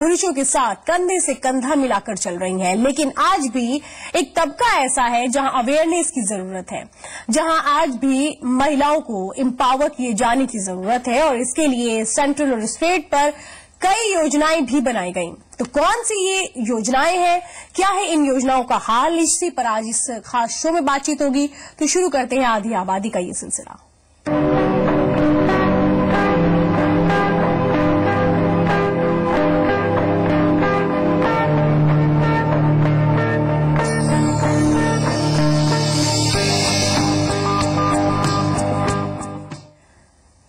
पुरुषों के साथ कंधे से कंधा मिलाकर चल रही हैं, लेकिन आज भी एक तबका ऐसा है जहां अवेयरनेस की जरूरत है, जहां आज भी महिलाओं को एम्पावर किए जाने की जरूरत है और इसके लिए सेंट्रल और स्टेट पर कई योजनाएं भी बनाई गई। तो कौन सी ये योजनाएं हैं, क्या है इन योजनाओं का हाल, इसी पर आज इस खास शो में बातचीत होगी। तो शुरू करते हैं आधी आबादी का ये सिलसिला।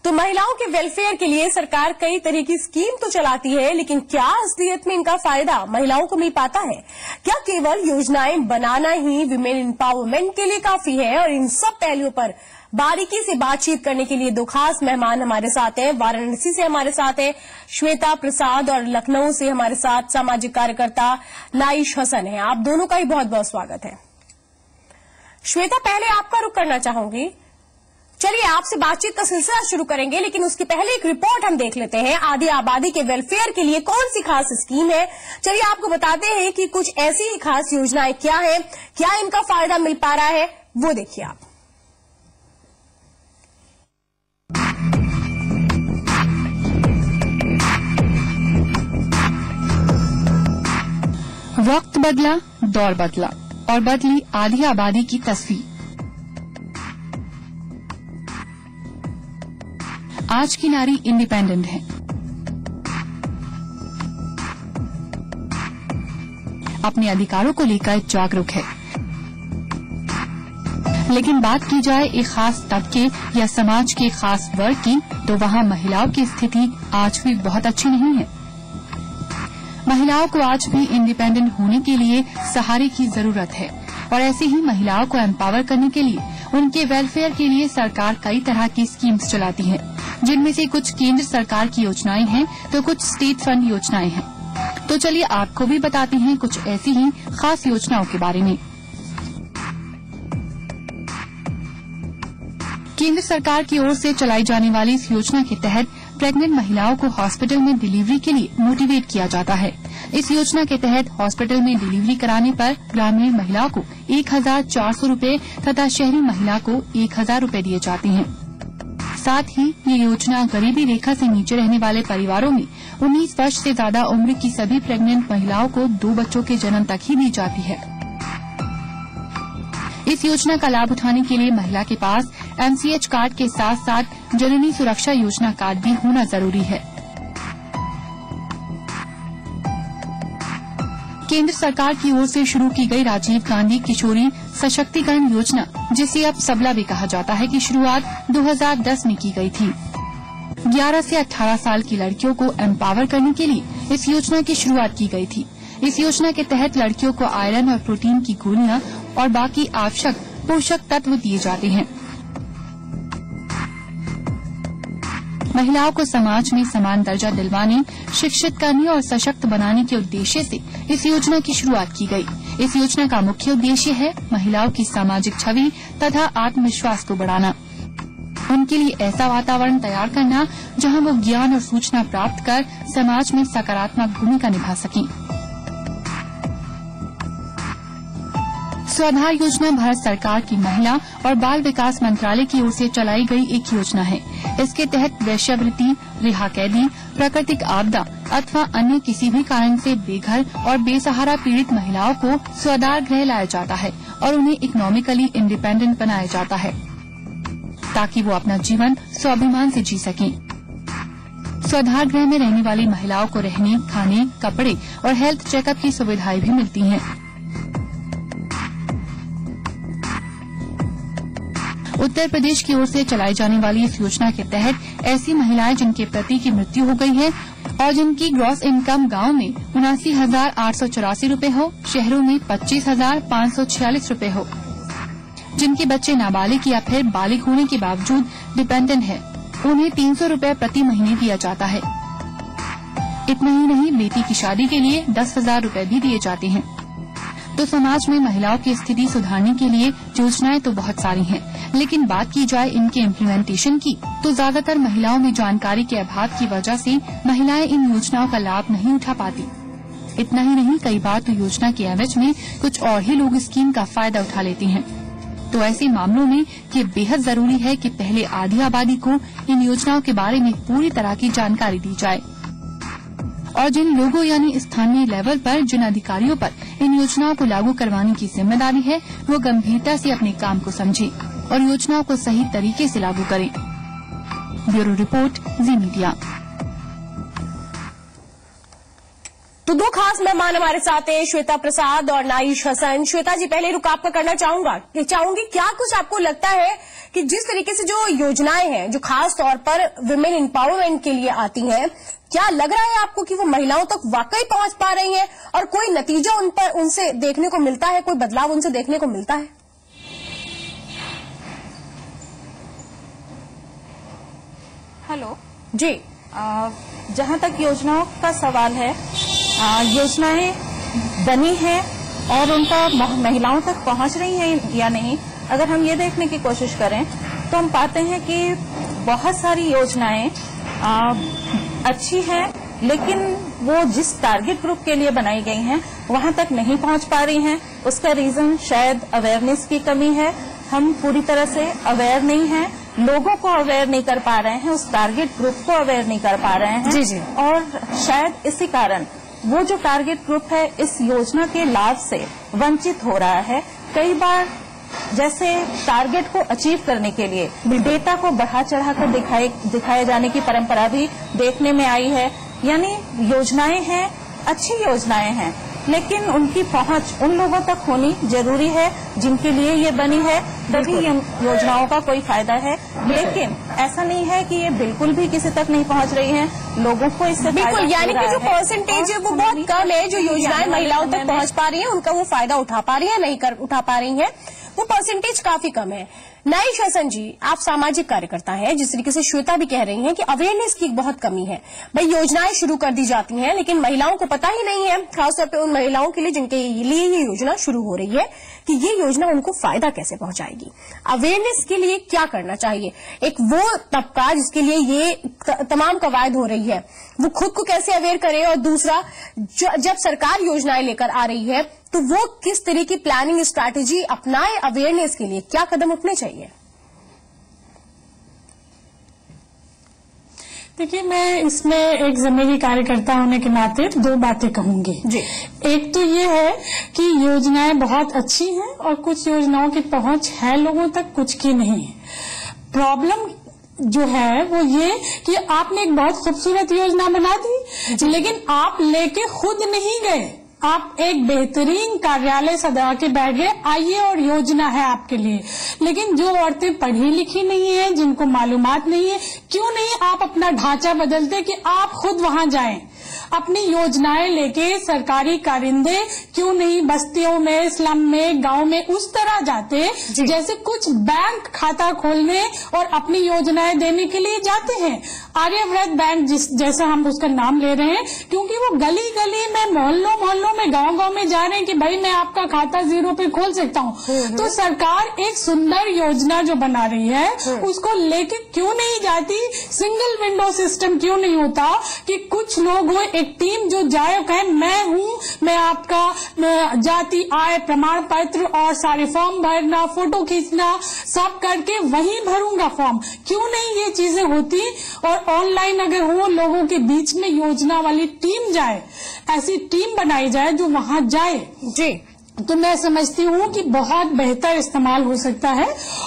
महिलाओं के वेलफेयर के लिए सरकार कई तरह की स्कीम तो चलाती है, लेकिन क्या असलियत में इनका फायदा महिलाओं को मिल पाता है? क्या केवल योजनाएं बनाना ही विमेन एम्पावरमेंट के लिए काफी है? और इन सब पहलुओं पर बारीकी से बातचीत करने के लिए दो खास मेहमान हमारे साथ हैं। वाराणसी से हमारे साथ है श्वेता प्रसाद और लखनऊ से हमारे साथ सामाजिक कार्यकर्ता नाइश हसन है। आप दोनों का ही बहुत बहुत स्वागत है। श्वेता, पहले आपका रुख करना चाहूंगी। चलिए आपसे बातचीत का सिलसिला शुरू करेंगे, लेकिन उसके पहले एक रिपोर्ट हम देख लेते हैं। आधी आबादी के वेलफेयर के लिए कौन सी खास स्कीम है, चलिए आपको बताते हैं कि कुछ ऐसी खास योजनाएं क्या है, क्या इनका फायदा मिल पा रहा है, वो देखिए आप। वक्त बदला, दौर बदला और बदली आधी आबादी की तस्वीर। आज की नारी इंडिपेंडेंट है, अपने अधिकारों को लेकर जागरूक है। लेकिन बात की जाए एक खास तबके या समाज के खास वर्ग की, तो वहां महिलाओं की स्थिति आज भी बहुत अच्छी नहीं है। महिलाओं को आज भी इंडिपेंडेंट होने के लिए सहारे की जरूरत है और ऐसे ही महिलाओं को एम्पावर करने के लिए उनके वेलफेयर के लिए सरकार कई तरह की स्कीम्स चलाती है, जिनमें से कुछ केंद्र सरकार की योजनाएं हैं तो कुछ स्टेट फंड योजनाएं हैं। तो चलिए आपको भी बताते हैं कुछ ऐसी ही खास योजनाओं के बारे में। केंद्र सरकार की ओर से चलाई जाने वाली इस योजना के तहत प्रेग्नेंट महिलाओं को हॉस्पिटल में डिलीवरी के लिए मोटिवेट किया जाता है। इस योजना के तहत हॉस्पिटल में डिलीवरी कराने पर ग्रामीण महिलाओं को 1,400 रूपये तथा शहरी महिला को 1,000 रूपये दिए जाते हैं। साथ ही ये योजना गरीबी रेखा से नीचे रहने वाले परिवारों में 19 वर्ष से ज्यादा उम्र की सभी प्रेग्नेंट महिलाओं को 2 बच्चों के जन्म तक ही दी जाती है। इस योजना का लाभ उठाने के लिए महिला के पास MCH कार्ड के साथ साथ जननी सुरक्षा योजना कार्ड भी होना जरूरी है। केंद्र सरकार की ओर से शुरू की गई राजीव गांधी किशोरी सशक्तिकरण योजना, जिसे अब सबला भी कहा जाता है, की शुरुआत 2010 में की गई थी। 11 से 18 साल की लड़कियों को एम्पावर करने के लिए इस योजना की शुरुआत की गई थी। इस योजना के तहत लड़कियों को आयरन और प्रोटीन की गोलियां और बाकी आवश्यक पोषक तत्व दिए जाते हैं। महिलाओं को समाज में समान दर्जा दिलवाने, शिक्षित करने और सशक्त बनाने के उद्देश्य से इस योजना की शुरुआत की गई। इस योजना का मुख्य उद्देश्य है महिलाओं की सामाजिक छवि तथा आत्मविश्वास को बढ़ाना, उनके लिए ऐसा वातावरण तैयार करना जहां वो ज्ञान और सूचना प्राप्त कर समाज में सकारात्मक भूमिका निभा सकें। स्वाधार योजना भारत सरकार की महिला और बाल विकास मंत्रालय की ओर से चलाई गई एक योजना है। इसके तहत वेश्यावृत्ति, रिहा कैदी, प्राकृतिक आपदा अथवा अन्य किसी भी कारण से बेघर और बेसहारा पीड़ित महिलाओं को स्वाधार गृह लाया जाता है और उन्हें इकोनॉमिकली इंडिपेंडेंट बनाया जाता है, ताकि वो अपना जीवन स्वाभिमान से जी सकें। स्वाधार गृह में रहने वाली महिलाओं को रहने, खाने, कपड़े और हेल्थ चेकअप की सुविधाएं भी मिलती हैं। उत्तर प्रदेश की ओर से चलाई जाने वाली इस योजना के तहत ऐसी महिलाएं जिनके पति की मृत्यु हो गई है और जिनकी ग्रॉस इनकम गांव में 79,884 रूपये हो, शहरों में 25,546 रूपये हो, जिनके बच्चे नाबालिग या फिर बालिग होने के बावजूद डिपेंडेंट है, उन्हें 300 रूपये प्रति महीने दिया जाता है। इतना ही नहीं, बेटी की शादी के लिए 10,000 रूपये भी दिए जाते हैं। तो समाज में महिलाओं की स्थिति सुधारने के लिए योजनाएं तो बहुत सारी हैं, लेकिन बात की जाए इनके इम्प्लीमेंटेशन की तो ज्यादातर महिलाओं में जानकारी के अभाव की वजह से महिलाएं इन योजनाओं का लाभ नहीं उठा पाती। इतना ही नहीं, कई बार तो योजना के एवज में कुछ और ही लोग स्कीम का फायदा उठा लेते हैं। तो ऐसे मामलों में ये बेहद जरूरी है कि पहले आधी आबादी को इन योजनाओं के बारे में पूरी तरह की जानकारी दी जाए और जिन लोगों यानी स्थानीय लेवल पर जिन अधिकारियों पर इन योजनाओं को लागू करवाने की जिम्मेदारी है वो गंभीरता से अपने काम को समझे और योजनाओं को सही तरीके से लागू करें। ब्यूरो रिपोर्ट, जी मीडिया। तो दो खास मेहमान हमारे साथ हैं, श्वेता प्रसाद और नाइश हसन। श्वेता जी, पहले रुक आपका करना चाहूंगी क्या कुछ आपको लगता है कि जिस तरीके से जो योजनाएं हैं जो खास तौर पर विमेन एम्पावरमेंट के लिए आती हैं, क्या लग रहा है आपको कि वो महिलाओं तक वाकई पहुंच पा रही हैं और कोई नतीजा उनसे देखने को मिलता है, कोई बदलाव उनसे देखने को मिलता है? हेलो जी, जहां तक योजनाओं का सवाल है, योजनाएं बनी हैं और उनका महिलाओं तक पहुंच रही हैं या नहीं, अगर हम ये देखने की कोशिश करें तो हम पाते हैं कि बहुत सारी योजनाएं अच्छी हैं, लेकिन वो जिस टारगेट ग्रुप के लिए बनाई गई हैं वहां तक नहीं पहुंच पा रही हैं। उसका रीजन शायद अवेयरनेस की कमी है। हम पूरी तरह से अवेयर नहीं हैं, लोगों को अवेयर नहीं कर पा रहे हैं, उस टारगेट ग्रुप को अवेयर नहीं कर पा रहे हैं। जी जी। और शायद इसी कारण वो जो टारगेट ग्रुप है इस योजना के लाभ से वंचित हो रहा है। कई बार जैसे टारगेट को अचीव करने के लिए डेटा को बढ़ा चढ़ाकर दिखाए जाने की परंपरा भी देखने में आई है। यानी योजनाएं हैं, अच्छी योजनाएं हैं, लेकिन उनकी पहुंच उन लोगों तक होनी जरूरी है जिनके लिए ये बनी है, तभी इन योजनाओं का कोई फायदा है। लेकिन ऐसा नहीं है कि ये बिल्कुल भी किसी तक नहीं पहुंच रही है, लोगों को इससे बिल्कुल, यानी कि जो परसेंटेज है वो बहुत कम है जो योजनाएं महिलाओं तक पहुंच पा रही है, उनका वो फायदा उठा पा रही है, नहीं उठा पा रही है, वो परसेंटेज काफी कम है। नाइश हसन जी, आप सामाजिक कार्यकर्ता हैं, जिस तरीके से श्वेता भी कह रही हैं कि अवेयरनेस की बहुत कमी है। भाई योजनाएं शुरू कर दी जाती हैं लेकिन महिलाओं को पता ही नहीं है, खासतौर पर उन महिलाओं के लिए जिनके लिए ये योजना शुरू हो रही है, कि ये योजना उनको फायदा कैसे पहुंचाएगी। अवेयरनेस के लिए क्या करना चाहिए? एक वो तबका जिसके लिए ये तमाम कवायद हो रही है, वो खुद को कैसे अवेयर करे, और दूसरा जब सरकार योजनाएं लेकर आ रही है तो वो किस तरह की प्लानिंग स्ट्रैटेजी अपनाए अवेयरनेस के लिए, क्या कदम उठने चाहिए? देखिए, मैं इसमें एक जमीनी कार्यकर्ता होने के नाते दो बातें कहूंगी जी। एक तो ये है कि योजनाएं बहुत अच्छी हैं और कुछ योजनाओं की पहुंच है लोगों तक, कुछ की नहीं है। प्रॉब्लम जो है वो ये कि आपने एक बहुत खूबसूरत योजना बना दी लेकिन आप लेके खुद नहीं गए, आप एक बेहतरीन कार्यालय सजा के बैठ गए, आइए और योजना है आपके लिए। लेकिन जो औरतें पढ़ी लिखी नहीं है, जिनको मालूमात नहीं है, क्यों नहीं आप अपना ढांचा बदलते कि आप खुद वहां जाएं, अपनी योजनाएं लेके सरकारी कारिंदे क्यों नहीं बस्तियों में, स्लम में, गांव में उस तरह जाते जैसे कुछ बैंक खाता खोलने और अपनी योजनाएं देने के लिए जाते हैं। आर्यव्रत बैंक जैसा हम उसका नाम ले रहे हैं क्योंकि वो गली गली में, मोहल्लों में, गांव में जा रहे हैं कि भाई मैं आपका खाता 0 पे खोल सकता हूँ। तो सरकार एक सुंदर योजना जो बना रही है उसको लेके क्यों नहीं जाती? सिंगल विंडो सिस्टम क्यों नहीं होता कि कुछ लोग हो, एक टीम जो जाए, कहे मैं हूँ, मैं आपका जाति आय प्रमाण पत्र और सारे फॉर्म भरना, फोटो खींचना सब करके वहीं भरूंगा फॉर्म। क्यों नहीं ये चीजें होती? और ऑनलाइन अगर हो, लोगों के बीच में योजना वाली टीम जाए, ऐसी टीम बनाई जाए जो वहां जाए जी, तो मैं समझती हूँ कि बहुत बेहतर इस्तेमाल हो सकता है।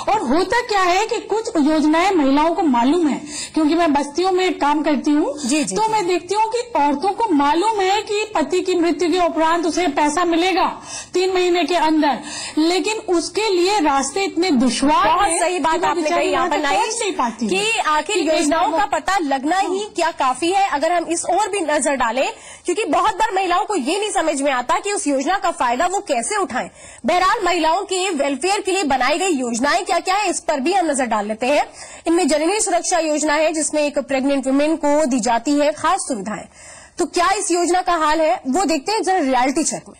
और होता क्या है कि कुछ योजनाएं महिलाओं को मालूम है, क्योंकि मैं बस्तियों में काम करती हूँ तो मैं देखती हूँ कि औरतों को मालूम है कि पति की मृत्यु के उपरांत उसे पैसा मिलेगा 3 महीने के अंदर, लेकिन उसके लिए रास्ते इतने दुश्वार हैं। बहुत सही बात आपने कही यहाँ पर नहीं पाती कि आखिर योजनाओं का पता लगना ही क्या काफी है। अगर हम इस ओर भी नजर डालें, क्योंकि बहुत बार महिलाओं को ये नहीं समझ में आता कि उस योजना का फायदा वो कैसे उठाएं। बहरहाल महिलाओं के वेलफेयर के लिए बनाई गई योजनाएं क्या क्या है, इस पर भी हम नजर डाल लेते हैं। इनमें जननी सुरक्षा योजना है जिसमें एक प्रेग्नेंट वुमेन को दी जाती है खास सुविधाएं। तो क्या इस योजना का हाल है, वो देखते हैं जरा रियलिटी चेक में।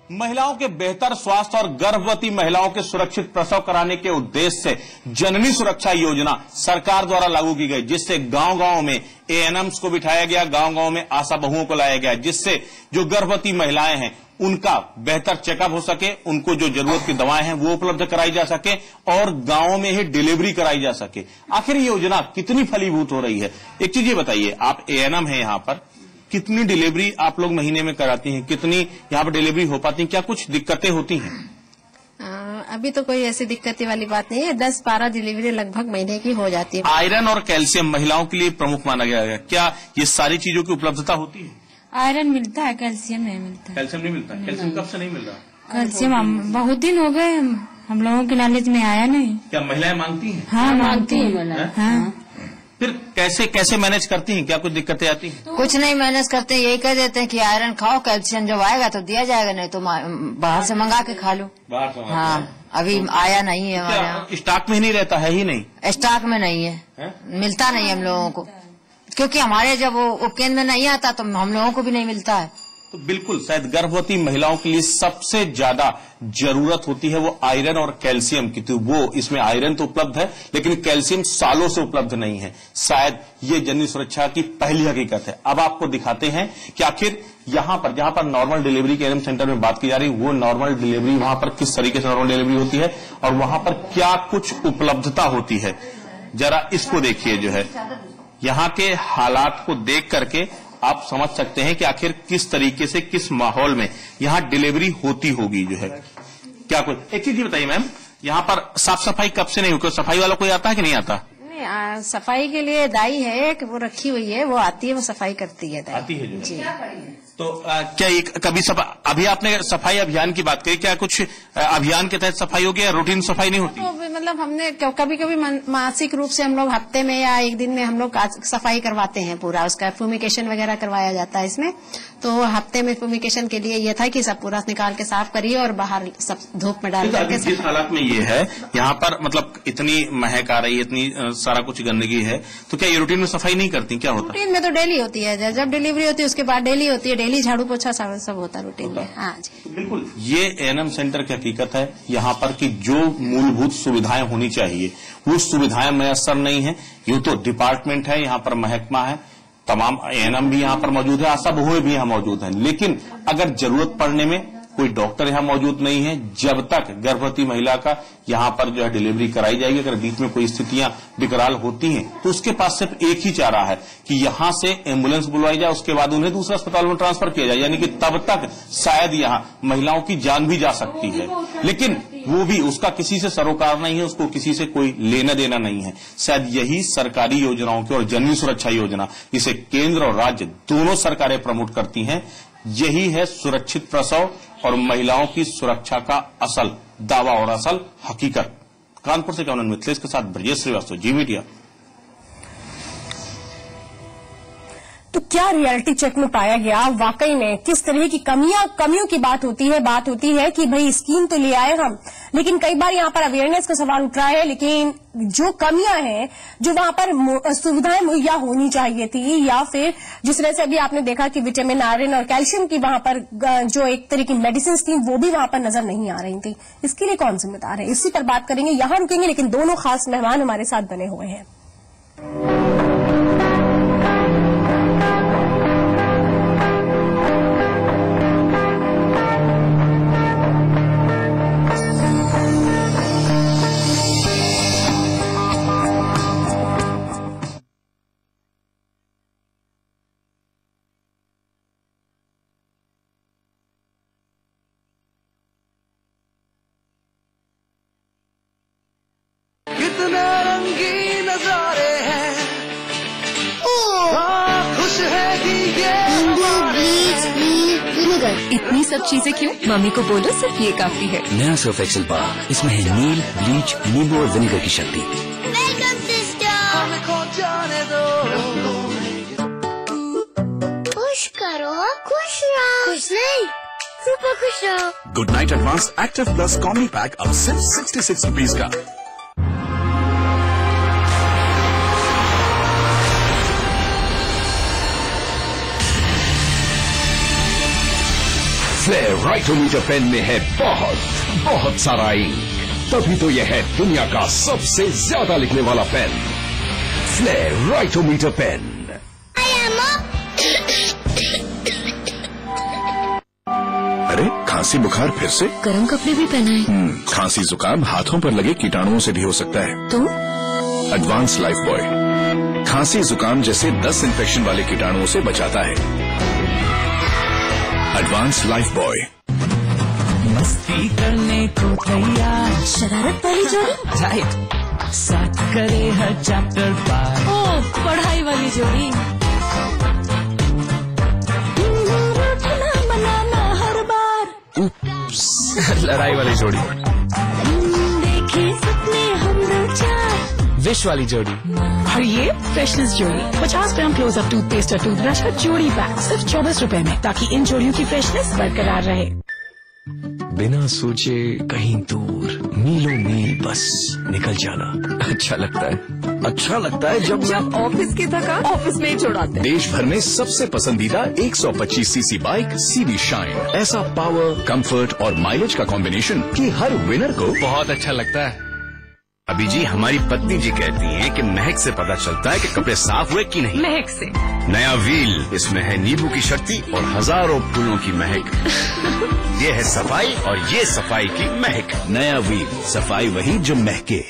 महिलाओं के बेहतर स्वास्थ्य और गर्भवती महिलाओं के सुरक्षित प्रसव कराने के उद्देश्य से जननी सुरक्षा योजना सरकार द्वारा लागू की गई, जिससे गांव-गांव में एएनएम्स को बिठाया गया, गांव-गांव में आशा बहुओं को लाया गया, जिससे जो गर्भवती महिलाएं हैं उनका बेहतर चेकअप हो सके, उनको जो जरूरत की दवाएं हैं वो उपलब्ध कराई जा सके और गांवों में ही डिलीवरी कराई जा सके। आखिर ये योजना कितनी फलीभूत हो रही है? एक चीज ये बताइए, आप एएनएम है यहाँ पर, कितनी डिलीवरी आप लोग महीने में कराती हैं? कितनी यहाँ पर डिलीवरी हो पाती है? क्या कुछ दिक्कतें होती हैं? अभी तो कोई ऐसी दिक्कत वाली बात नहीं है। 10-12 डिलीवरी लगभग महीने की हो जाती है। आयरन और कैल्शियम महिलाओं के लिए प्रमुख माना गया है, क्या ये सारी चीजों की उपलब्धता होती है? आयरन मिलता है, कैल्शियम नहीं मिलता। कैल्शियम नहीं मिलता? कैल्शियम कब से नहीं मिल रहा? कैल्शियम हम बहुत दिन हो गए, हम लोगों के नॉलेज में आया नहीं। क्या महिलाएं मांगती हैं? हाँ मांगती है। हाँ। फिर कैसे मैनेज करती हैं? क्या कुछ दिक्कतें आती हैं? कुछ नहीं मैनेज करते, यही कह देते हैं कि आयरन खाओ, कैल्शियम जब आएगा तो दिया जाएगा, नहीं तो बाहर से मंगा के खा लो। बाहर से? हाँ, अभी आया नहीं है हमारे यहाँ। स्टॉक में ही नहीं रहता है? ही नहीं स्टॉक में नहीं है, मिलता नहीं हम लोगों को, क्योंकि हमारे जब वो उपकेंद्र में नहीं आता तो हम लोगों को भी नहीं मिलता है। तो बिल्कुल शायद गर्भवती महिलाओं के लिए सबसे ज्यादा जरूरत होती है वो आयरन और कैल्शियम की, तो वो इसमें आयरन तो उपलब्ध है लेकिन कैल्शियम सालों से उपलब्ध नहीं है। शायद ये जननी सुरक्षा की पहली हकीकत है। अब आपको दिखाते हैं कि आखिर यहाँ पर जहां पर नॉर्मल डिलीवरी के एएनएम सेंटर में बात की जा रही है, वो नॉर्मल डिलीवरी वहां पर किस तरीके से नॉर्मल डिलीवरी होती है और वहां पर क्या कुछ उपलब्धता होती है। जरा इसको देखिए, जो है यहाँ के हालात को देख करके आप समझ सकते हैं कि आखिर किस तरीके से, किस माहौल में यहाँ डिलीवरी होती होगी। जो है क्या कुछ एक चीज बताइए मैम, यहाँ पर साफ सफाई कब से नहीं हुई? सफाई वाला कोई आता है कि नहीं आता? नहीं, सफाई के लिए दाई है कि वो रखी हुई है, वो आती है, वो सफाई करती है। आती है जो जी। तो क्या ये कभी अभी आपने सफाई अभियान की बात करी, क्या कुछ अभियान के तहत सफाई होगी या रूटीन सफाई नहीं होती? तो मतलब हमने कभी कभी मासिक रूप से हम लोग हफ्ते में या एक दिन में हम लोग सफाई करवाते हैं, पूरा उसका फ्यूमिकेशन वगैरह करवाया जाता है इसमें। तो हफ्ते में फ्यूमिकेशन के लिए ये था कि सब पूरा निकाल के साफ करिए और बाहर सब धूप में डाल करके। जिस हालात में ये है यहाँ पर, मतलब इतनी महक आ रही है, इतनी सारा कुछ गंदगी है, तो क्या ये रूटीन में सफाई नहीं करती? क्या होता है? रूटीन में तो डेली होती है, जब डिलीवरी होती है उसके बाद डेली होती है, डेली झाड़ू पोछा सब होता है रूटीन में। हाँ जी, बिल्कुल। ये एएनएम सेंटर की हकीकत है यहाँ पर कि जो मूलभूत सुविधाएं होनी चाहिए वो सुविधाएं मैसर नहीं है। यूं तो डिपार्टमेंट है, यहाँ पर महकमा है, तमाम एएनएम भी यहाँ पर मौजूद है, आशा बहुएं भी यहाँ मौजूद हैं, लेकिन अगर जरूरत पड़ने में कोई डॉक्टर यहाँ मौजूद नहीं है। जब तक गर्भवती महिला का यहाँ पर जो है डिलीवरी कराई जाएगी, अगर बीच में कोई स्थितियां विकराल होती हैं तो उसके पास सिर्फ एक ही चारा है कि यहाँ से एम्बुलेंस बुलवाई जाए, उसके बाद उन्हें दूसरे अस्पताल में ट्रांसफर किया जाए, यानी कि तब तक शायद यहाँ महिलाओं की जान भी जा सकती है, लेकिन वो भी उसका किसी से सरोकार नहीं है, उसको किसी से कोई लेना देना नहीं है। शायद यही सरकारी योजनाओं की और जननी सुरक्षा योजना, जिसे केंद्र और राज्य दोनों सरकारें प्रमोट करती हैं, यही है सुरक्षित प्रसव और महिलाओं की सुरक्षा का असल दावा और असल हकीकत। कानपुर से कैमरामैन मिथिलेश के साथ ब्रजेश श्रीवास्तव, जी मीडिया। तो क्या रियलिटी चेक में पाया गया वाकई में किस तरह की कमियों की बात होती है कि भाई स्कीम तो ले आए हम, लेकिन कई बार यहाँ पर अवेयरनेस का सवाल उठ रहा है, लेकिन जो कमियां हैं, जो वहां पर सुविधाएं मुहैया होनी चाहिए थी, या फिर जिस तरह से अभी आपने देखा कि विटामिन, आयरन और कैल्शियम की वहां पर जो एक तरह की मेडिसिन थी वो भी वहां पर नजर नहीं आ रही थी, इसके लिए कौन जिम्मेदार है? इसी पर बात करेंगे, यहां रुकेंगे, लेकिन दोनों खास मेहमान हमारे साथ बने हुए हैं। कितने रंगीन नजारे हैं, खुश है कि ये इतनी सब चीजें क्यों? मम्मी को बोलो सिर्फ ये काफी है। नया सर्फ एक्सेल बार, इसमें है नील, ब्लीच, नींबू और विनेगर की शक्ति। वेलकम सिस्टर, हमें खो जाने दो। खुश करो, खुश रहो, खुश नहीं, सुपर खुश रहो। Good night advance active plus combi pack अब सिर्फ 66 रुपीज का। फ्लेयर राइटोमीटर पेन में है बहुत सारा इंक, तभी तो यह है दुनिया का सबसे ज्यादा लिखने वाला पेन, फ्लेयर राइटोमीटर पेन। अरे खांसी बुखार फिर से? गर्म कपड़े भी पहनाए। खांसी जुकाम हाथों पर लगे कीटाणुओं से भी हो सकता है। तो एडवांस लाइफ बॉय खांसी जुकाम जैसे 10 इन्फेक्शन वाले कीटाणुओं से बचाता है। Advance life boy. मस्ती करने को तैयार, शरारत वाली जोड़ी, राइट, साथ करे हर चैप्टर पार। ओह, पढ़ाई वाली जोड़ी, बनाना हर बार, लड़ाई वाली जोड़ी, देखे सपने हम दो चार, विश वाली जोड़ी, और ये फ्रेशनेस जोड़ी 50 ग्राम क्लोजअप टूथपेस्ट और टूथब्रश का जोड़ी पैक सिर्फ 24 रुपए में, ताकि इन जोड़ियों की फ्रेशनेस बरकरार रहे। बिना सोचे कहीं दूर, मीलों मील बस निकल जाना अच्छा लगता है जब ऑफिस की थकान ऑफिस में ही छुड़ाते। देश भर में सबसे पसंदीदा 125 सीसी बाइक सीबी शाइन, ऐसा पावर, कंफर्ट और माइलेज का कॉम्बिनेशन कि हर विनर को बहुत अच्छा लगता है। अभी जी हमारी पत्नी जी कहती हैं कि महक से पता चलता है कि कपड़े साफ हुए कि नहीं। महक से नया व्हील, इसमें है नींबू की शक्ति और हजारों फूलों की महक। ये है सफाई और ये सफाई की महक। नया व्हील, सफाई वही जो महके।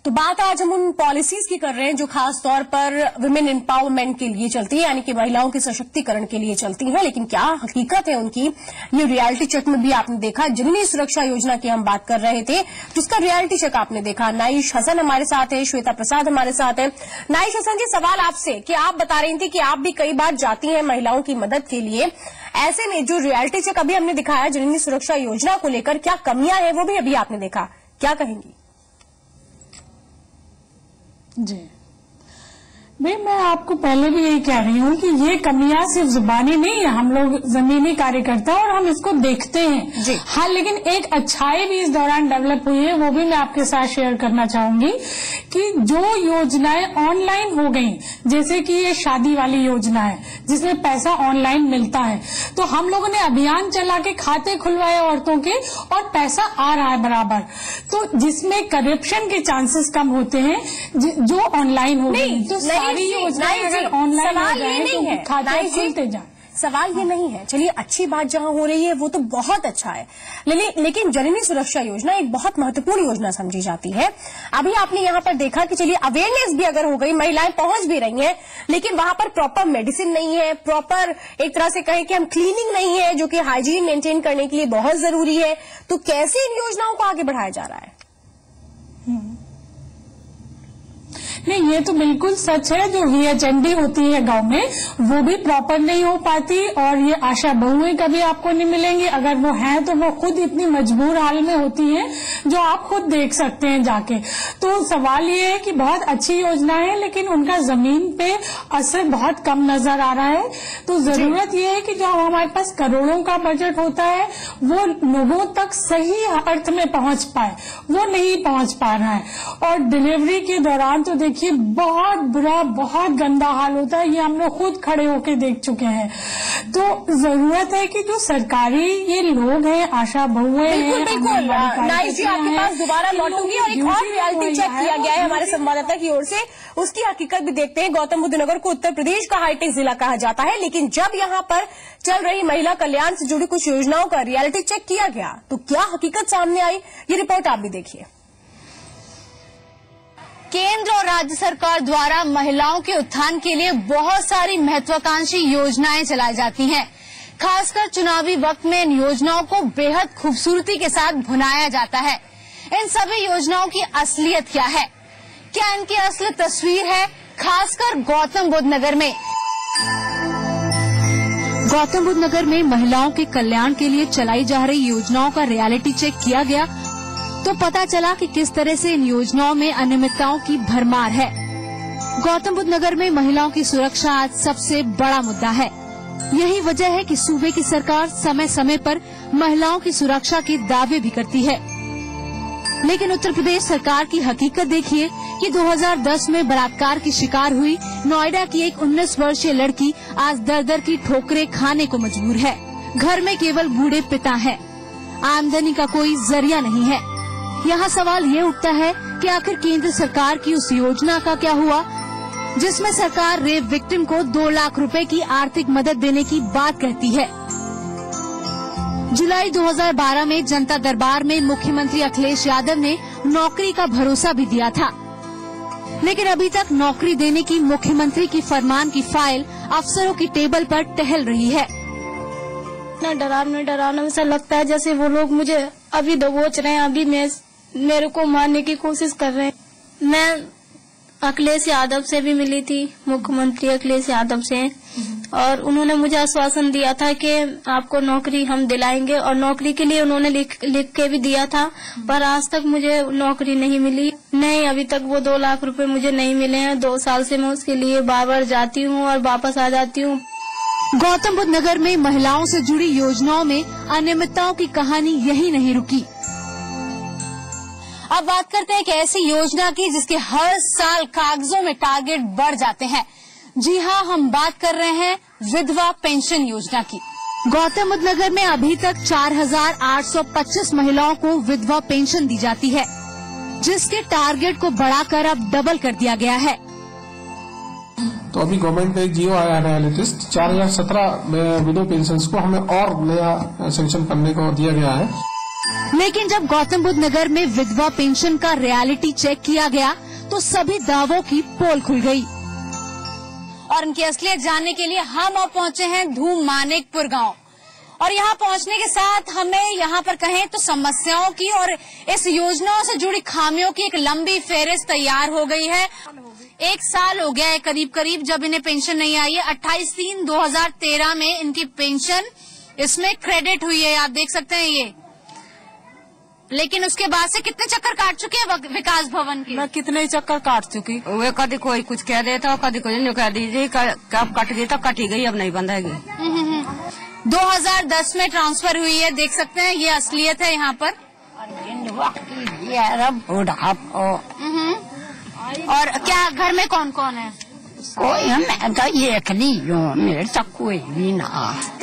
तो बात आज हम उन पॉलिसीज की कर रहे हैं जो खास तौर पर विमेन एम्पावरमेंट के लिए चलती है, यानी कि महिलाओं के सशक्तिकरण के लिए चलती है। लेकिन क्या हकीकत है उनकी, ये रियलिटी चेक में भी आपने देखा। जननी सुरक्षा योजना की हम बात कर रहे थे, जिसका रियलिटी चेक आपने देखा। नाइश हसन हमारे साथ है, श्वेता प्रसाद हमारे साथ है। नाइश हसन जी, सवाल आपसे कि आप बता रही थी कि आप भी कई बार जाती हैं महिलाओं की मदद के लिए, ऐसे में जो रियलिटी चेक अभी हमने दिखाया जननी सुरक्षा योजना को लेकर, क्या कमियां हैं वो भी अभी आपने देखा, क्या कहेंगी? जी भाई, मैं आपको पहले भी यही कह रही हूँ कि ये कमियां सिर्फ जुबानी नहीं है, हम लोग जमीनी कार्यकर्ता और हम इसको देखते हैं जी। हाँ, लेकिन एक अच्छाई भी इस दौरान डेवलप हुई है, वो भी मैं आपके साथ शेयर करना चाहूंगी कि जो योजनाएं ऑनलाइन हो गई, जैसे कि ये शादी वाली योजना है जिसमें पैसा ऑनलाइन मिलता है, तो हम लोगों ने अभियान चला के खाते खुलवाए औरतों के और पैसा आ रहा है बराबर, तो जिसमें करप्शन के चांसेस कम होते हैं जो ऑनलाइन हो गई। तो सारी योजनाएं अगर ऑनलाइन हो जाए तो खाते खुलते जाए। सवाल ये नहीं है, चलिए अच्छी बात जहां हो रही है वो तो बहुत अच्छा है, लेकिन जननी सुरक्षा योजना एक बहुत महत्वपूर्ण योजना समझी जाती है। अभी आपने यहां पर देखा कि चलिए अवेयरनेस भी अगर हो गई, महिलाएं पहुंच भी रही हैं, लेकिन वहां पर प्रॉपर मेडिसिन नहीं है, प्रॉपर एक तरह से कहें कि हम क्लीनिंग नहीं है, जो कि हाइजीन मेंटेन करने के लिए बहुत जरूरी है। तो कैसे इन योजनाओं को आगे बढ़ाया जा रहा है? नहीं, ये तो बिल्कुल सच है। जो VHND होती है गांव में, वो भी प्रॉपर नहीं हो पाती, और ये आशा बहुएं कभी आपको नहीं मिलेंगी। अगर वो हैं तो वो खुद इतनी मजबूर हाल में होती हैं, जो आप खुद देख सकते हैं जाके। तो सवाल ये है कि बहुत अच्छी योजना है, लेकिन उनका जमीन पे असर बहुत कम नजर आ रहा है। तो जरूरत ये है कि जो हमारे पास करोड़ों का बजट होता है, वो लोगों तक सही अर्थ में पहुंच पाए, वो नहीं पहुंच पा रहा है। और डिलीवरी के दौरान तो देखिए बहुत बुरा, बहुत गंदा हाल होता है, ये हम लोग खुद खड़े होके देख चुके हैं। तो जरूरत है कि जो सरकारी ये लोग हैं, आशा बहुएं हैं, बिल्कुल नाइस जी, आपके पास दोबारा लौटूंगी और एक और रियलिटी चेक किया गया है हमारे संवाददाता की ओर से, उसकी हकीकत भी देखते हैं। गौतम बुद्ध नगर को उत्तर प्रदेश का हाईटेक जिला कहा जाता है, लेकिन जब यहाँ पर चल रही महिला कल्याण से जुड़ी कुछ योजनाओं का रियलिटी चेक किया गया तो क्या हकीकत सामने आई, ये रिपोर्ट आप भी देखिए। केंद्र और राज्य सरकार द्वारा महिलाओं के उत्थान के लिए बहुत सारी महत्वाकांक्षी योजनाएं चलाई जाती हैं। खासकर चुनावी वक्त में इन योजनाओं को बेहद खूबसूरती के साथ भुनाया जाता है। इन सभी योजनाओं की असलियत क्या है, क्या इनकी असली तस्वीर है, खासकर गौतम बुद्ध नगर में? गौतम बुद्ध नगर में महिलाओं के कल्याण के लिए चलाई जा रही योजनाओं का रियलिटी चेक किया गया तो पता चला कि किस तरह से इन योजनाओं में अनियमितताओं की भरमार है। गौतम बुद्ध नगर में महिलाओं की सुरक्षा आज सबसे बड़ा मुद्दा है। यही वजह है कि सूबे की सरकार समय समय पर महिलाओं की सुरक्षा के दावे भी करती है, लेकिन उत्तर प्रदेश सरकार की हकीकत देखिए कि 2010 में बलात्कार की शिकार हुई नोएडा की एक 19 वर्षीय लड़की आज दर-दर की ठोकरें खाने को मजबूर है। घर में केवल बूढ़े पिता हैं, आमदनी का कोई जरिया नहीं है। यहाँ सवाल ये उठता है कि आखिर केंद्र सरकार की उस योजना का क्या हुआ जिसमें सरकार रेप विक्टिम को 2 लाख रुपए की आर्थिक मदद देने की बात कहती है। जुलाई 2012 में जनता दरबार में मुख्यमंत्री अखिलेश यादव ने नौकरी का भरोसा भी दिया था, लेकिन अभी तक नौकरी देने की मुख्यमंत्री की फरमान की फाइल अफसरों की टेबल पर टहल रही है। डरावना ऐसा लगता है जैसे वो लोग मुझे अभी दबोच रहे हैं, अभी मेरे को मारने की कोशिश कर रहे हैं। मैं अखिलेश यादव से भी मिली थी, मुख्यमंत्री अखिलेश यादव से, और उन्होंने मुझे आश्वासन दिया था कि आपको नौकरी हम दिलाएंगे, और नौकरी के लिए उन्होंने लिख के भी दिया था, पर आज तक मुझे नौकरी नहीं मिली। नहीं, अभी तक वो 2 लाख रुपए मुझे नहीं मिले हैं। 2 साल से मैं उसके लिए बार-बार जाती हूँ और वापस आ जाती हूँ। गौतम बुद्ध नगर में महिलाओं से जुड़ी योजनाओं में अनियमितताओं की कहानी यही नहीं रुकी। अब बात करते हैं एक ऐसी योजना की जिसके हर साल कागजों में टारगेट बढ़ जाते हैं। जी हाँ, हम बात कर रहे हैं विधवा पेंशन योजना की। गौतम बुद्ध नगर में अभी तक 4,825 महिलाओं को विधवा पेंशन दी जाती है, जिसके टारगेट को बढ़ाकर अब डबल कर दिया गया है। तो अभी गवर्नमेंट ने जियो आया है लेटेस्ट 4017 विडो पेंशन को हमें और नया सेंक्शन करने को दिया गया है। लेकिन जब गौतम बुद्ध नगर में विधवा पेंशन का रियलिटी चेक किया गया तो सभी दावों की पोल खुल गई। और इनकी असलियत जानने के लिए हम अब पहुंचे हैं धूम मानिकपुर गांव, और यहाँ पहुंचने के साथ हमें यहाँ पर कहें तो समस्याओं की और इस योजनाओं से जुड़ी खामियों की एक लंबी फेहरिस्त तैयार हो गई है। 1 साल हो गया है करीब जब इन्हें पेंशन नहीं आई है। 28/3/2013 में इनकी पेंशन इसमें क्रेडिट हुई है, आप देख सकते हैं ये। लेकिन उसके बाद से कितने चक्कर काट चुके हैं विकास भवन के? मैं कितने चक्कर काट चुकी। वे कभी कोई कुछ कह देता, कभी कोई नहीं कह दीजिए, कब कट गई तो कटी गई, अब नहीं बंधेगी। 2010 में ट्रांसफर हुई है, देख सकते हैं ये असलियत है यहाँ पर। और क्या घर में कौन कौन है? कोई मैं तो ये नहीं हूँ, मेरे तक कोई भी ना।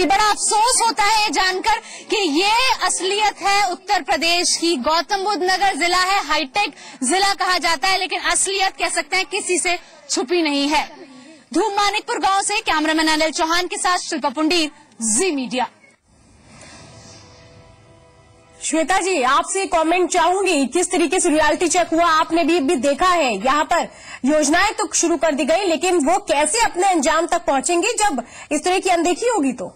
बड़ा अफसोस होता है ये जानकर कि ये असलियत है उत्तर प्रदेश की। गौतम बुद्ध नगर जिला है, हाईटेक जिला कहा जाता है, लेकिन असलियत कह सकते हैं किसी से छुपी नहीं है। धूम मानिकपुर गांव से कैमरामैन अनिल चौहान के साथ शिल्पा पुंडीर, जी मीडिया। श्वेता जी, आपसे कमेंट चाहूंगी, किस तरीके से रियलिटी चेक हुआ? आपने भी देखा है, यहाँ पर योजनाएं तो शुरू कर दी गई, लेकिन वो कैसे अपने अंजाम तक पहुंचेंगी जब इस तरह की अनदेखी होगी? तो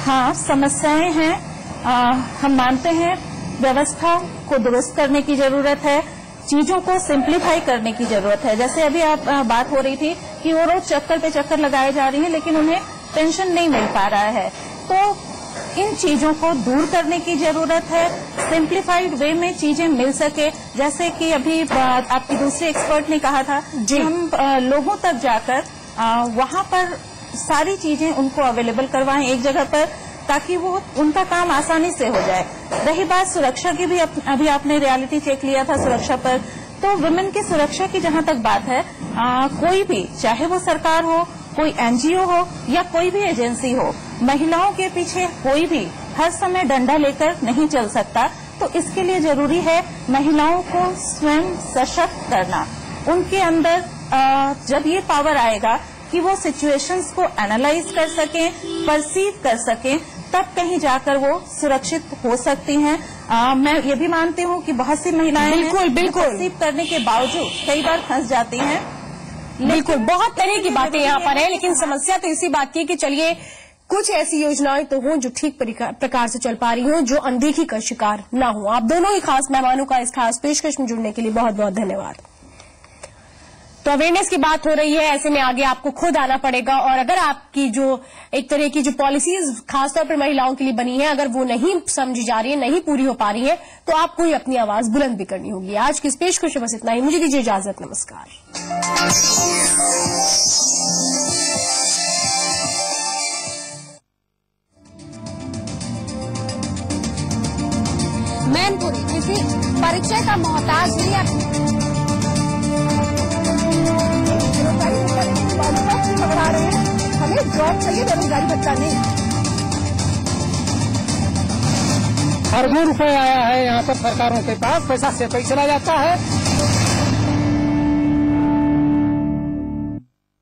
हाँ, समस्याएं हैं। हम मानते हैं व्यवस्था को दुरुस्त करने की जरूरत है, चीजों को सिंप्लीफाई करने की जरूरत है। जैसे अभी आप बात हो रही थी कि वो रोज चक्कर पे चक्कर लगाए जा रही है, लेकिन उन्हें पेंशन नहीं मिल पा रहा है। तो इन चीजों को दूर करने की जरूरत है, सिंप्लीफाइड वे में चीजें मिल सके। जैसे कि अभी आपकी दूसरे एक्सपर्ट ने कहा था कि हम लोगों तक जाकर वहां पर सारी चीजें उनको अवेलेबल करवाएं एक जगह पर, ताकि वो उनका काम आसानी से हो जाए। रही बात सुरक्षा की, भी अभी आपने रियलिटी चेक लिया था सुरक्षा पर, तो वुमेन की सुरक्षा की जहां तक बात है, कोई भी, चाहे वो सरकार हो, कोई एनजीओ हो या कोई भी एजेंसी हो, महिलाओं के पीछे कोई भी हर समय डंडा लेकर नहीं चल सकता। तो इसके लिए जरूरी है महिलाओं को स्वयं सशक्त करना। उनके अंदर जब ये पावर आएगा कि वो सिचुएशंस को एनालाइज कर सकें, परसीव कर सकें, तब कहीं जाकर वो सुरक्षित हो सकती हैं। मैं ये भी मानती हूँ कि बहुत सी महिलाएं बिल्कुल परसीव करने के बावजूद कई बार फंस जाती हैं। बिल्कुल, बहुत तरह की बातें यहाँ पर है, लेकिन समस्या तो इसी बात की कि चलिए कुछ ऐसी योजनाएं तो हों जो ठीक प्रकार से चल पा रही हों, जो अनदेखी का शिकार ना हो। आप दोनों ही खास मेहमानों का इस खास पेशकश में जुड़ने के लिए बहुत बहुत धन्यवाद। तो अवेयरनेस की बात हो रही है, ऐसे में आगे आपको खुद आना पड़ेगा, और अगर आपकी जो एक तरह की जो पॉलिसीज खासतौर पर महिलाओं के लिए बनी है, अगर वो नहीं समझी जा रही है, नहीं पूरी हो पा रही है, तो आपको ही अपनी आवाज बुलंद भी करनी होगी। आज की इस पेशकश बस इतना ही, मुझे दीजिए इजाजत, नमस्कार। अरबों रुपए आया है यहाँ पर सरकारों के पास, पैसा से पैसा चला जाता है।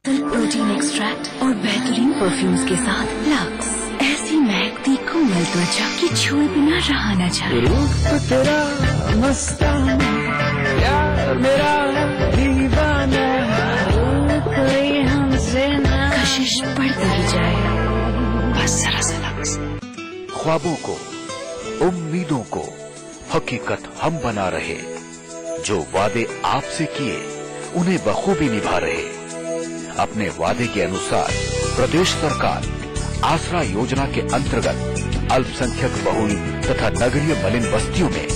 प्रोटीन एक्सट्रैक्ट और बेहतरीन परफ्यूम्स के साथ लक्स, ऐसी महकती कोमल त्वचा की छुए बिना रहा न जाए। तो तेरा मस्ताना यार मेरा दीवाना, कोई हमसे ना कशिश बढ़ती ही जाए, बस जरा सा लक्स। ख्वाबों को, उम्मीदों को हकीकत हम बना रहे, जो वादे आपसे किए उन्हें बखूबी निभा रहे। अपने वादे के अनुसार प्रदेश सरकार आसरा योजना के अंतर्गत अल्पसंख्यक बहुल तथा नगरीय मलिन बस्तियों में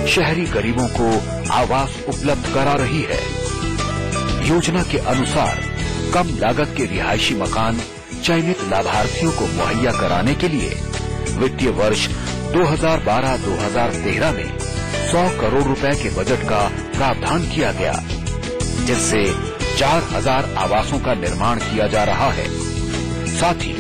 शहरी गरीबों को आवास उपलब्ध करा रही है। योजना के अनुसार कम लागत के रिहायशी मकान चयनित लाभार्थियों को मुहैया कराने के लिए वित्तीय वर्ष 2012-2013 में 100 करोड़ रुपए के बजट का प्रावधान किया गया, जिससे 4000 आवासों का निर्माण किया जा रहा है। साथ ही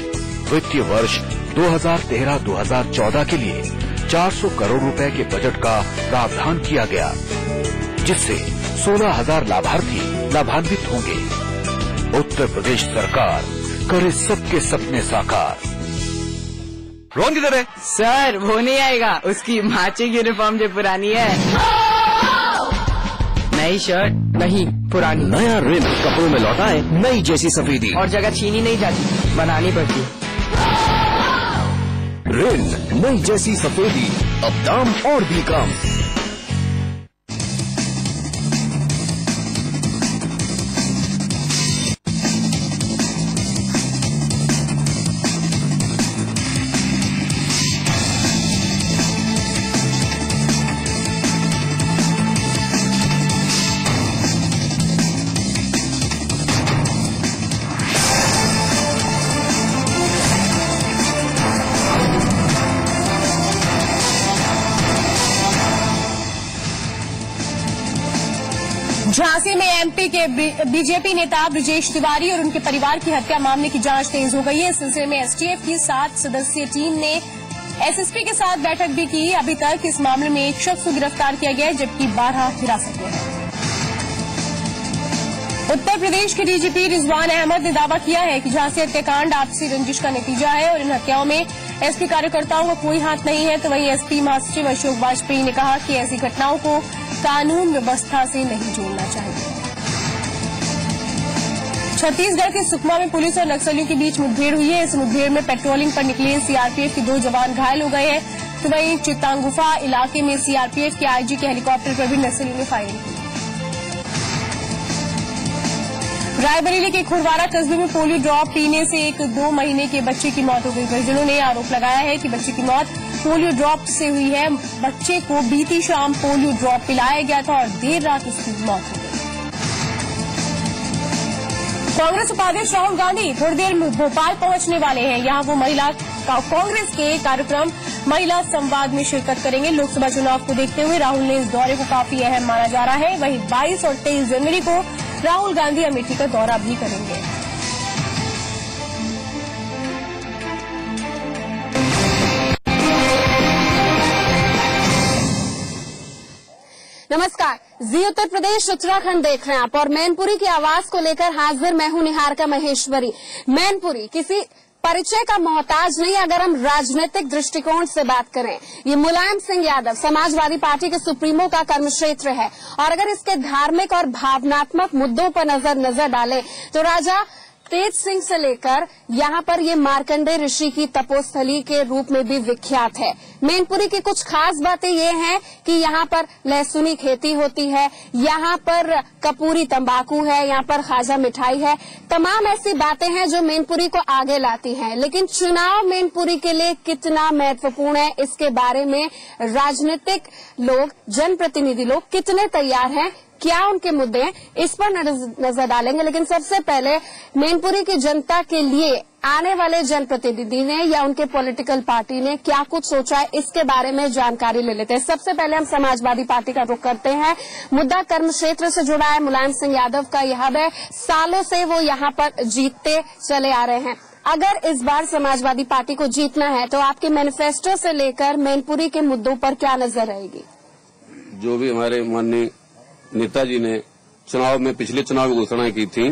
वित्तीय वर्ष 2013-2014 के लिए 400 करोड़ रुपए के बजट का प्रावधान किया गया, जिससे 16,000 लाभार्थी लाभान्वित होंगे। उत्तर प्रदेश सरकार करे सबके सपने साकार। रोहन किधर है? सर वो नहीं आएगा, उसकी माचिक यूनिफॉर्म जो पुरानी है। नई शर्ट नहीं पुरानी। नया रिन कपड़ों में लौटा है नई जैसी सफेदी, और जगह छीनी नहीं जाती, बनानी पड़ती। रिन नई जैसी सफेदी, अब दाम और भी कम। झांसी में एमपी के बीजेपी नेता ब्रजेश तिवारी और उनके परिवार की हत्या मामले की जांच तेज हो गई है। इस सिलसिले में एसटीएफ की 7 सदस्यीय टीम ने एसएसपी के साथ बैठक भी की। अभी तक इस मामले में एक शख्स को गिरफ्तार किया गया है, जबकि 12 हिरासत में हैं। उत्तर प्रदेश के डीजीपी रिजवान अहमद ने दावा किया है कि झांसी हत्याकांड आपसी रंजिश का नतीजा है और इन हत्याओं में एसपी कार्यकर्ताओं का कोई हाथ नहीं है। तो वहीं एसपी महासचिव अशोक वाजपेयी ने कहा कि ऐसी घटनाओं को कानून व्यवस्था से नहीं जोड़ना चाहिए। छत्तीसगढ़ के सुकमा में पुलिस और नक्सलियों के बीच मुठभेड़ हुई है। इस मुठभेड़ में पेट्रोलिंग पर निकले सीआरपीएफ के 2 जवान घायल हो गए हैं। तो वहीं चित्तांगुफा इलाके में सीआरपीएफ के आईजी के हेलीकॉप्टर पर भी नक्सलियों ने फायरिंग की। रायबरेली के खुरवारा कस्बे में पोलियो ड्रॉप पीने से एक 2 महीने के बच्चे की मौत हो गई। परिजनों ने आरोप लगाया है कि बच्चे की मौत पोलियो ड्रॉप से हुई है। बच्चे को बीती शाम पोलियो ड्रॉप पिलाया गया था और देर रात उसकी मौत हो गई। कांग्रेस उपाध्यक्ष राहुल गांधी थोड़ी देर में भोपाल पहुंचने वाले हैं। यहां वो महिला कांग्रेस के कार्यक्रम महिला संवाद में शिरकत करेंगे। लोकसभा चुनाव को देखते हुए राहुल ने इस दौरे को काफी अहम माना जा रहा है। वहीं 22 और 23 जनवरी को राहुल गांधी अमेठी का दौरा भी करेंगे। नमस्कार, जी उत्तर प्रदेश उत्तराखंड देख रहे हैं आप और मैनपुरी की आवाज को लेकर हाजिर मैं हूं निहारिका महेश्वरी। मैनपुरी किसी परिचय का मोहताज नहीं। अगर हम राजनीतिक दृष्टिकोण से बात करें, ये मुलायम सिंह यादव समाजवादी पार्टी के सुप्रीमो का कर्मक्षेत्र है और अगर इसके धार्मिक और भावनात्मक मुद्दों पर नजर डालें तो राजा तेज सिंह से लेकर यहाँ पर ये मार्कंडेय ऋषि की तपोस्थली के रूप में भी विख्यात है। मैनपुरी की कुछ खास बातें ये हैं कि यहाँ पर लहसुनी खेती होती है, यहाँ पर कपूरी तंबाकू है, यहाँ पर खाजा मिठाई है। तमाम ऐसी बातें हैं जो मैनपुरी को आगे लाती हैं। लेकिन चुनाव मैनपुरी के लिए कितना महत्वपूर्ण है, इसके बारे में राजनीतिक लोग, जनप्रतिनिधि लोग कितने तैयार हैं, क्या उनके मुद्दे हैं, इस पर नजर डालेंगे। लेकिन सबसे पहले मैनपुरी की जनता के लिए आने वाले जनप्रतिनिधि ने या उनके पॉलिटिकल पार्टी ने क्या कुछ सोचा है, इसके बारे में जानकारी ले लेते हैं। सबसे पहले हम समाजवादी पार्टी का रुख करते हैं। मुद्दा कर्म क्षेत्र से जुड़ा है। मुलायम सिंह यादव का यह है, सालों से वो यहाँ पर जीतते चले आ रहे हैं। अगर इस बार समाजवादी पार्टी को जीतना है तो आपके मैनिफेस्टो से लेकर मैनपुरी के मुद्दों पर क्या नजर रहेगी? जो भी हमारे माननीय नेताजी ने पिछले चुनाव में घोषणाएं की थी